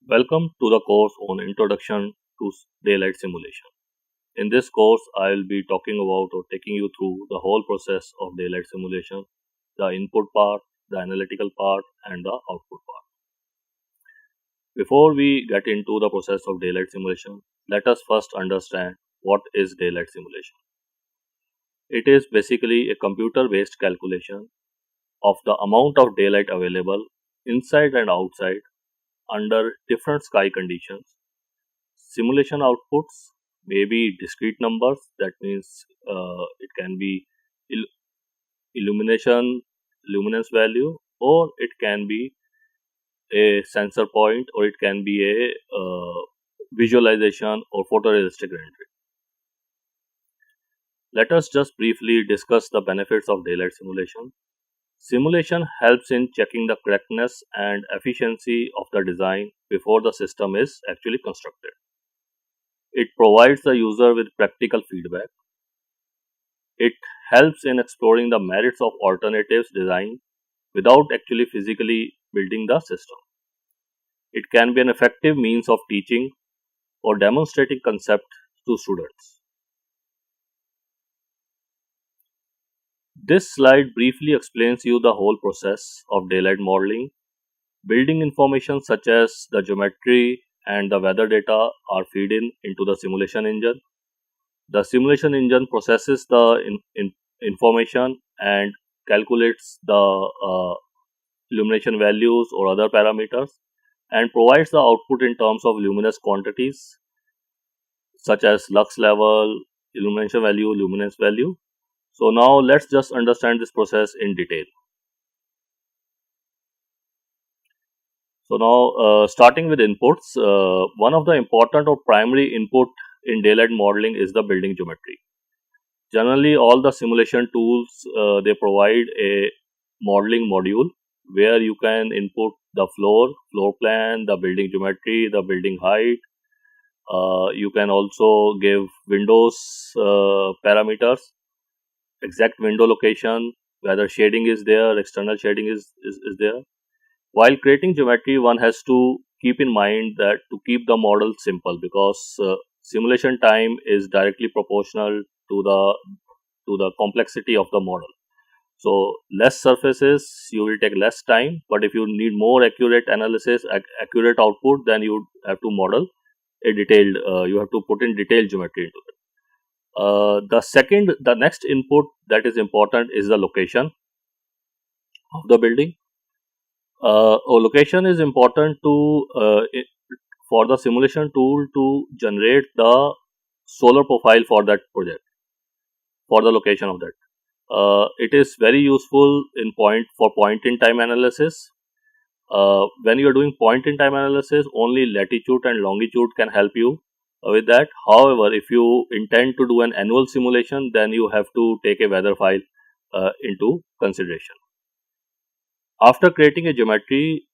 Welcome to the course on Introduction to Daylight Simulation. In this course, I will be talking about or taking you through the whole process of daylight simulation, the input part, the analytical part, and the output part. Before we get into the process of daylight simulation, let us first understand what is daylight simulation. It is basically a computer based calculation of the amount of daylight available inside and outside under different sky conditions. Simulation outputs may be discrete numbers, that means it can be il- illumination, luminance value, or it can be a sensor point, or it can be a visualization or photorealistic rendering. Let us just briefly discuss the benefits of daylight simulation. Simulation helps in checking the correctness and efficiency of the design before the system is actually constructed. It provides the user with practical feedback. It helps in exploring the merits of alternatives design without actually physically building the system. It can be an effective means of teaching or demonstrating concept to students. This slide briefly explains you the whole process of daylight modeling. Building information such as the geometry and the weather data are fed into the simulation engine. The simulation engine processes the information and calculates the illumination values or other parameters and provides the output in terms of luminous quantities such as lux level, illumination value, luminance value. So now let's just understand this process in detail. So now starting with inputs, one of the important or primary input in daylight modeling is the building geometry. Generally, all the simulation tools they provide a modeling module where you can input the floor plan, the building geometry, the building height. You can also give windows parameters, exact window location, whether shading is there, external shading is there. While creating geometry, one has to keep in mind that to keep the model simple, because simulation time is directly proportional to the complexity of the model. So less surfaces, you will take less time, but if you need more accurate analysis, accurate output, then you have to model a detailed. You have to put in detailed geometry into it. The next input that is important is the location of the building. Location is important for the simulation tool to generate the solar profile for that project, for the location of that. It is very useful in point in time analysis. When you are doing point in time analysis, only latitude and longitude can help you with that. However, if you intend to do an annual simulation, then you have to take a weather file into consideration. After creating a geometry,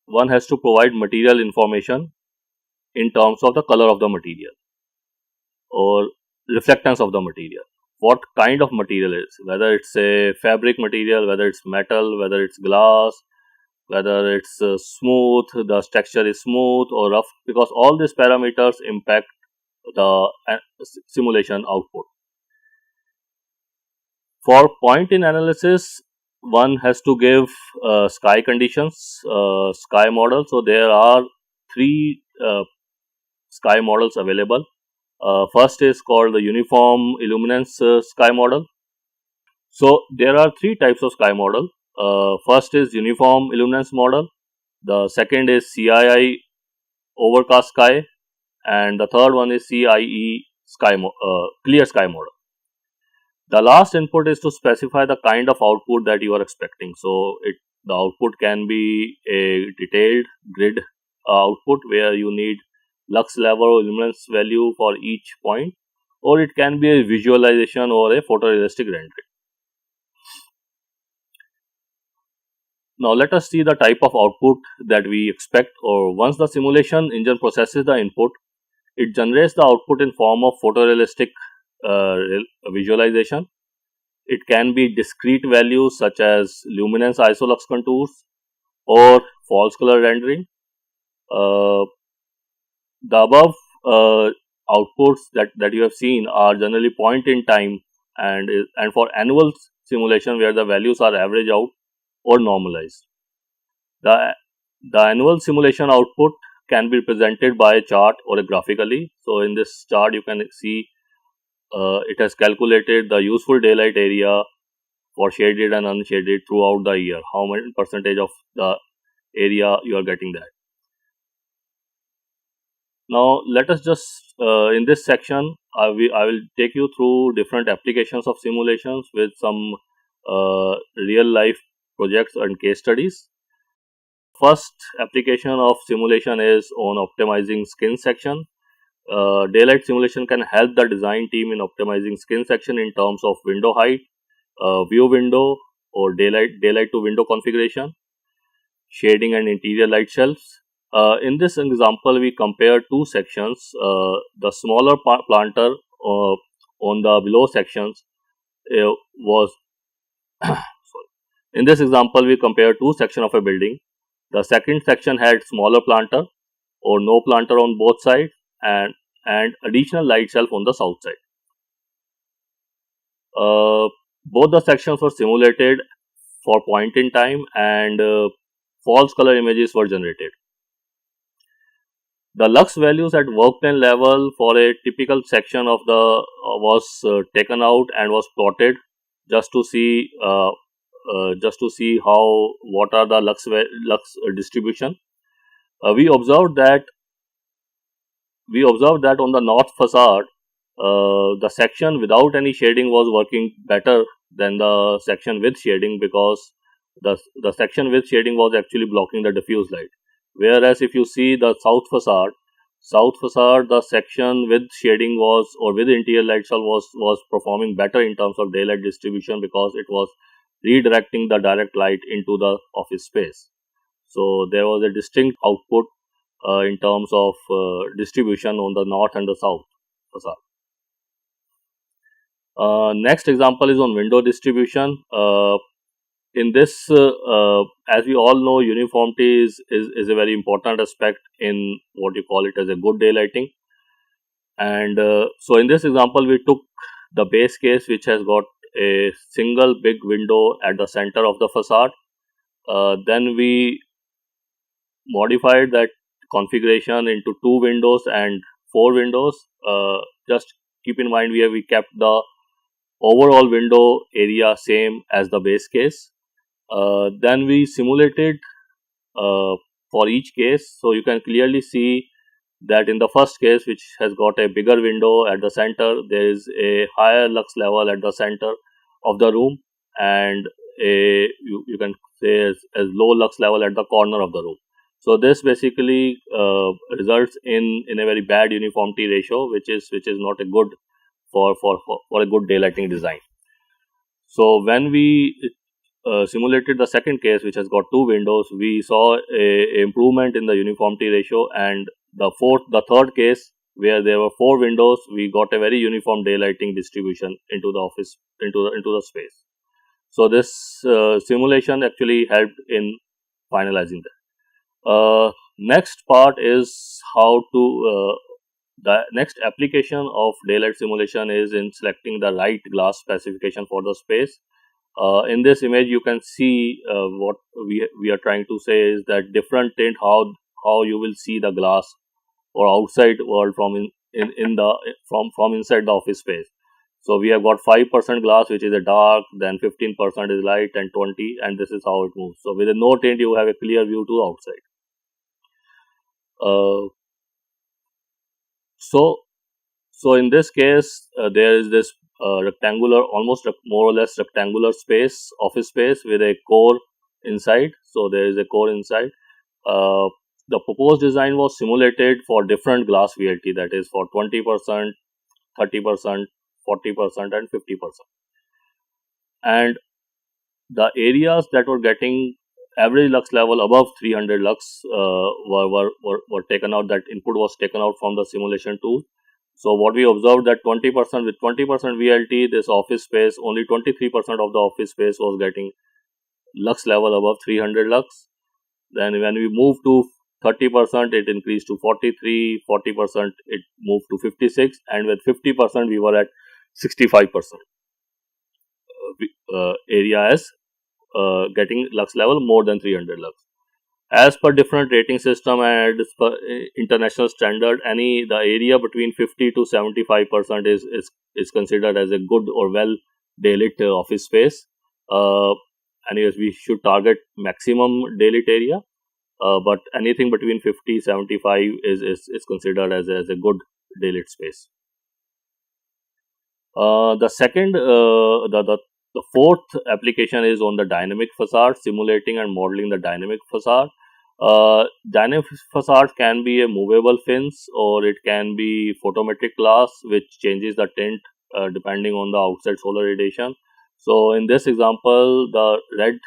one has to provide material information in terms of the color of the material or reflectance of the material. What kind of material is, whether it's a fabric material, whether it's metal, whether it's glass, whether it's smooth, the texture is smooth or rough, because all these parameters impact the simulation output. For point in analysis, one has to give sky conditions, sky model. So there are three sky models available. First is called the uniform illuminance sky model. So there are three types of sky model. First is uniform illuminance model. The second is CII overcast sky, and the third one is CIE clear sky model. The last input is to specify the kind of output that you are expecting. So the output can be a detailed grid output where you need lux level or luminance value for each point, or it can be a visualization or a photorealistic rendering. Now let us see the type of output that we expect. Or once the simulation engine processes the input, it generates the output in form of photorealistic visualization. It can be discrete values such as luminance isolux contours or false color rendering. The above outputs that you have seen are generally point in time, and for annual simulation where the values are averaged out or normalized. The the annual simulation output can be presented by a chart or a graphically. So in this chart, you can see it has calculated the useful daylight area for shaded and unshaded throughout the year. How many percentage of the area you are getting that. Now let us just in this section I will take you through different applications of simulations with some real life projects and case studies. First application of simulation is on optimizing skin section. Daylight simulation can help the design team in optimizing skin section in terms of window height, view window, or daylight to window configuration, shading and interior light shelves. In this example, we compare two sections. The smaller planter on the below sections was sorry. In this example, we compare two sections of a building. The second section had smaller planter or no planter on both sides, and additional light shelf on the south side. Both the sections were simulated for point in time, and false color images were generated. The lux values at work plane level for a typical section of the was taken out and was plotted just to see how what are the lux distribution. We observed that on the north facade, the section without any shading was working better than the section with shading, because the section with shading was actually blocking the diffuse light. Whereas if you see the south facade, the section with shading was, or with interior light cell was performing better in terms of daylight distribution, because it was redirecting the direct light into the office space. So there was a distinct output in terms of distribution on the north and the south facade. Next example is on window distribution. In this, as we all know, uniformity is a very important aspect in what you call it as a good daylighting. And so in this example, we took the base case, which has got a single big window at the center of the facade. Then we modified that configuration into two windows and four windows. Just keep in mind, we kept the overall window area same as the base case. Then we simulated for each case, so you can clearly see that in the first case, which has got a bigger window at the center, there is a higher lux level at the center of the room, and you can say as low lux level at the corner of the room. So this basically results in a very bad uniformity ratio, which is not a good for a good daylighting design. So when we simulated the second case, which has got two windows, we saw a improvement in the uniformity ratio, and the third case, where there were four windows, we got a very uniform daylighting distribution into the office, into the space. So this simulation actually helped in finalizing that. Next part is how to the next application of daylight simulation is in selecting the right glass specification for the space. In this image, you can see what we are trying to say is that different tint, how you will see the glass or outside world in the from inside the office space. So we have got 5% glass, which is a dark, then 15% is light, and 20, and this is how it moves. So with a no tint, you have a clear view to the outside. So in this case, there is this rectangular, almost more or less rectangular space, office space with a core inside. So there is a core inside. The proposed design was simulated for different glass VLT, that is for 20%, 30%, 40%, and 50%. And the areas that were getting average lux level above 300 lux were taken out. That input was taken out from the simulation tool. So what we observed, that 20% with 20% VLT, this office space, only 23% of the office space was getting lux level above 300 lux. Then when we move to 30% it increased to 43, 40% it moved to 56, and with 50% we were at 65% area as getting lux level more than 300 lux. As per different rating system and as per international standard, any the area between 50 to 75% is considered as a good or well daylit office space. Uh, Anyways, we should target maximum daylit area, but anything between 50 75 is considered as a good daylit space. The second, the fourth application is on the dynamic facade, simulating and modeling the dynamic facade. Dynamic facade can be a movable fins or it can be photometric glass, which changes the tint depending on the outside solar radiation. So in this example, the red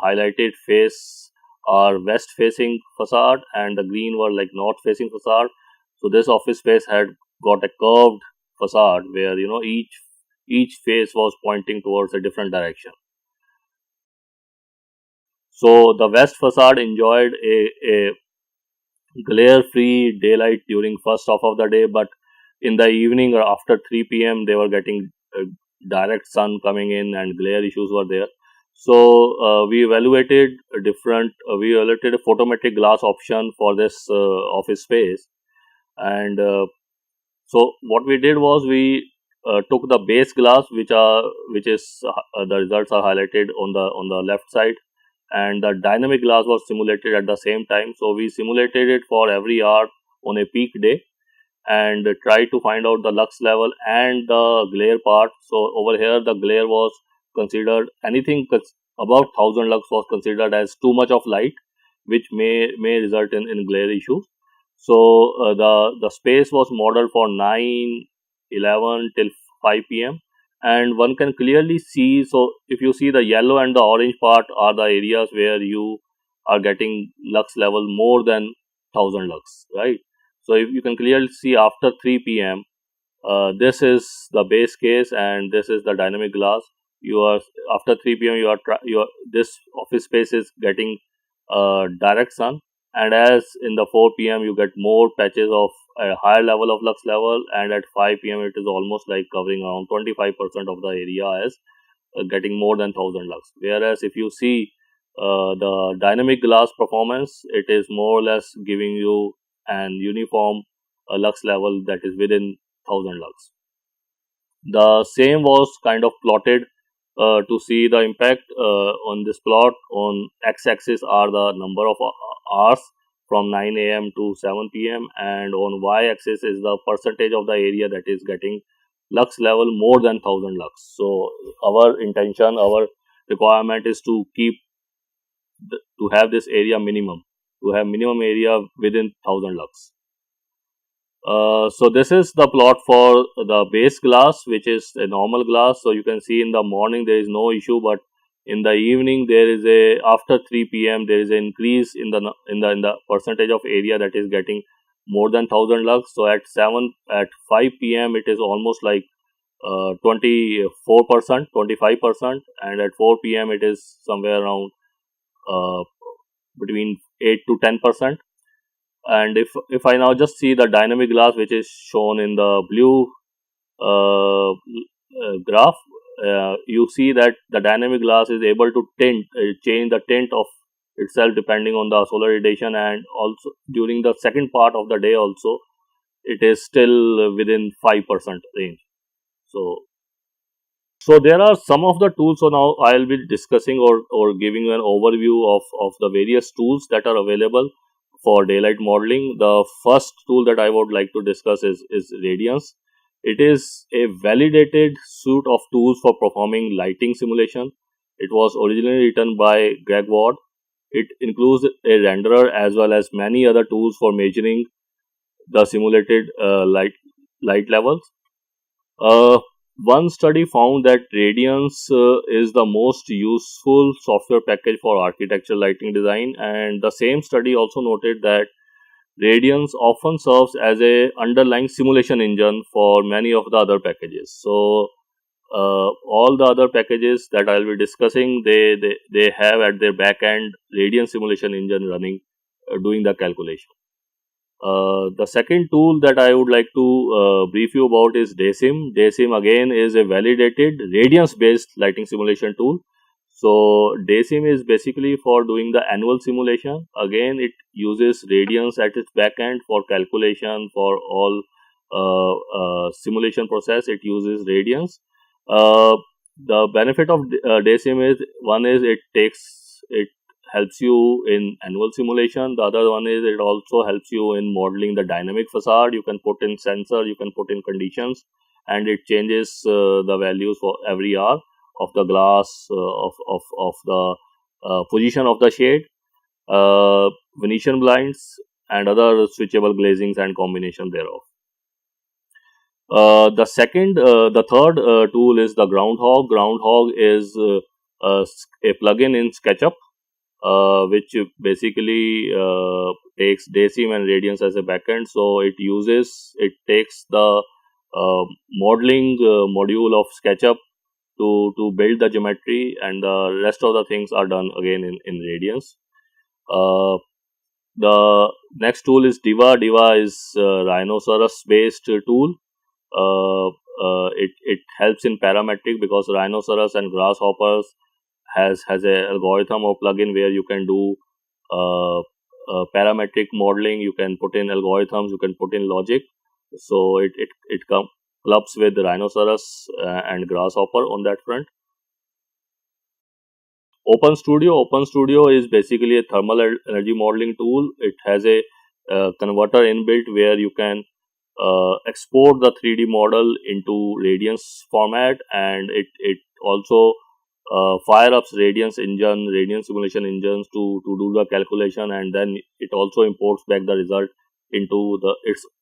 highlighted face are west facing facade and the green were like north facing facade. So this office space had got a curved facade where each face was pointing towards a different direction. So the west facade enjoyed a glare free daylight during first half of the day, but in the evening or after 3 p.m. they were getting direct sun coming in and glare issues were there. So we evaluated we evaluated a photometric glass option for this office space. And so what we did was we took the base glass, which is the results are highlighted on the left side, and the dynamic glass was simulated at the same time. So we simulated it for every hour on a peak day and try to find out the lux level and the glare part. So over here the glare was considered anything above 1000 lux was considered as too much of light, which may result in glare issues. So the space was modeled for 9, 11 till 5 p.m. and one can clearly see. So if you see the yellow and the orange part are the areas where you are getting lux level more than 1000 lux, right? So if you can clearly see after 3 p.m., this is the base case and this is the dynamic glass. You are after 3 p.m. You are this office space is getting direct sun, and as in the 4 p.m. you get more patches of a higher level of lux level, and at 5 p.m. it is almost like covering around 25% of the area as getting more than 1000 lux. Whereas if you see the dynamic glass performance, it is more or less giving you an uniform lux level that is within 1000 lux. The same was kind of plotted to see the impact on this plot. On x-axis are the number of hours from 9 a.m. to 7 p.m. and on y-axis is the percentage of the area that is getting lux level more than 1000 lux. So our intention, our requirement is to to have this area minimum, to have minimum area within 1000 lux. So this is the plot for the base glass, which is a normal glass. So you can see in the morning there is no issue, but in the evening there is a after 3 p.m. there is an increase in the percentage of area that is getting more than 1000 lux. So at 5 p.m. it is almost like 24%, 25%, and at 4 p.m. it is somewhere around uh, between 8 to 10%. And if I now just see the dynamic glass, which is shown in the blue graph, you see that the dynamic glass is able to change the tint of itself depending on the solar radiation, and also during the second part of the day also it is still within 5% range. So so there are some of the tools. So now I'll be discussing or giving you an overview of the various tools that are available for daylight modeling. The first tool that I would like to discuss is Radiance. It is a validated suite of tools for performing lighting simulation. It was originally written by Greg Ward. It includes a renderer as well as many other tools for measuring the simulated light levels. Uh, One study found that Radiance is the most useful software package for architectural lighting design, and the same study also noted that Radiance often serves as a underlying simulation engine for many of the other packages. So all the other packages that I'll be discussing, they have at their back end Radiance simulation engine running doing the calculation. The second tool that I would like to brief you about is DaySim. DaySim again is a validated radiance based lighting simulation tool. So DaySim is basically for doing the annual simulation. Again, it uses radiance at its back end for calculation for all simulation process. It uses radiance. Uh, the benefit of DaySim is, one is it helps you in annual simulation. The other one is it also helps you in modeling the dynamic facade. You can put in sensor, you can put in conditions, and it changes the values for every hour of the glass, of the position of the shade, Venetian blinds, and other switchable glazings and combination thereof. The third tool is the Groundhog. Groundhog is a plugin in SketchUp, which basically takes DaySim and Radiance as a backend. So it takes the modeling module of SketchUp to build the geometry, and the rest of the things are done again in Radiance. Uh, the next tool is Diva. Diva is Rhinoceros based tool. It helps in parametric because Rhinoceros and Grasshoppers has a algorithm or plugin where you can do uh, parametric modeling. You can put in algorithms, you can put in logic. So it clubs with the Rhinoceros and Grasshopper on that front. OpenStudio is basically a thermal energy modeling tool. It has a converter inbuilt where you can export the 3D model into Radiance format, and it also fire ups Radiance simulation engines to do the calculation, and then it also imports back the result into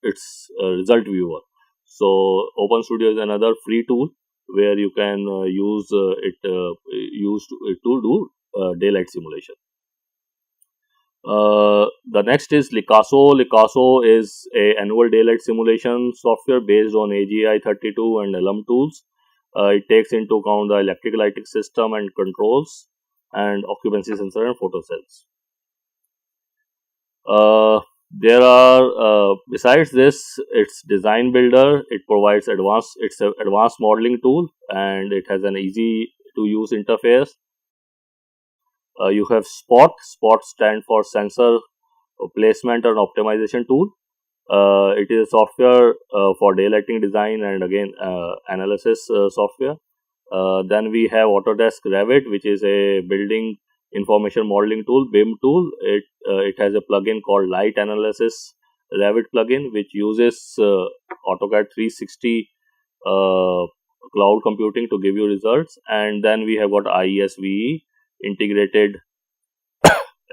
its result viewer. So OpenStudio is another free tool where you can use it to do daylight simulation. The next is Licasso. Licasso is a annual daylight simulation software based on AGI 32 and Elm tools. It takes into account the electric lighting system and controls, and occupancy sensor and photo cells. There are besides this, it's Design Builder. It provides it's an advanced modeling tool, and it has an easy to use interface. You have Spot. Spot stand for sensor placement and optimization tool. It is a software for daylighting design and again analysis software. Then we have Autodesk Revit, which is a building information modeling tool, BIM tool. It has a plugin called Light Analysis Revit plugin, which uses AutoCAD 360 uh, cloud computing to give you results. And then we have got IESVE, integrated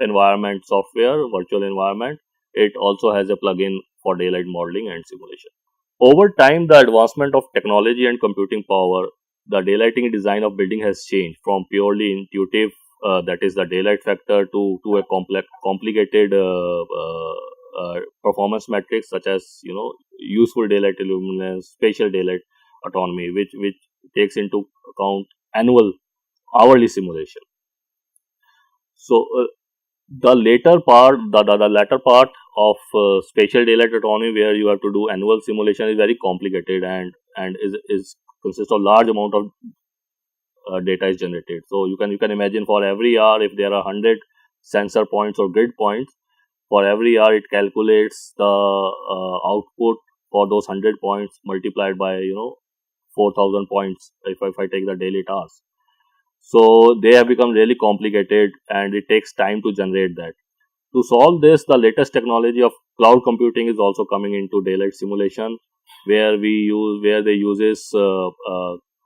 environment software, virtual environment. It also has a plugin for daylight modeling and simulation. Over time, the advancement of technology and computing power, the daylighting design of building has changed from purely intuitive, that is the daylight factor, to a complicated performance metrics such as useful daylight illuminance, spatial daylight autonomy, which takes into account annual hourly simulation. So the latter part of spatial daylight autonomy, where you have to do annual simulation, is very complicated, and is consists of large amount of data is generated. So you can imagine, for every hour, if there are 100 sensor points or grid points, for every hour it calculates the output for those 100 points multiplied by 4,000 points if I take the daily task. So they have become really complicated, and it takes time to generate that. To solve this, the latest technology of cloud computing is also coming into daylight simulation, where they uses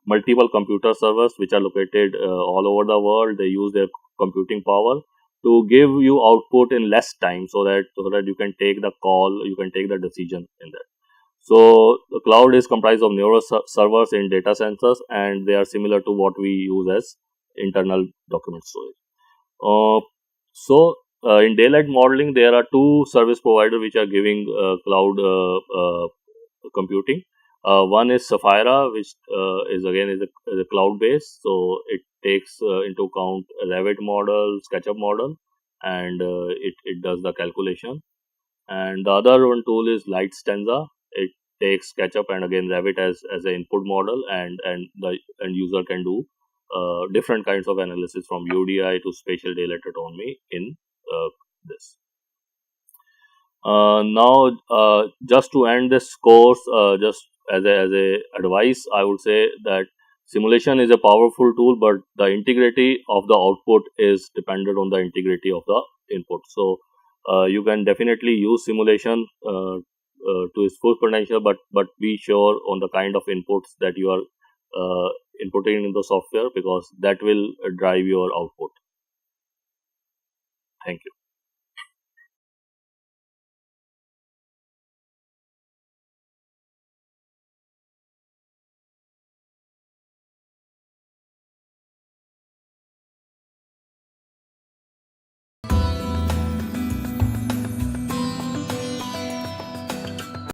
multiple computer servers which are located all over the world. They use their computing power to give you output in less time, so that you can take the call, you can take the decision in that. So the cloud is comprised of neural servers in data centers, and they are similar to what we use as internal document storage. So in daylight modeling, there are two service providers which are giving cloud computing. One is Sapphira, which is again is a cloud based. So it takes into account Revit model, SketchUp model, and it does the calculation. And the other one tool is Lightstanza. It takes SketchUp and again Revit as an input model, and the end user can do different kinds of analysis from UDI to spatial daylight autonomy in this. Now, just to end this course, just as a advice, I would say that simulation is a powerful tool, but the integrity of the output is dependent on the integrity of the input. So, you can definitely use simulation to its full potential, but be sure on the kind of inputs that you are inputting in the software, because that will drive your output. Thank you.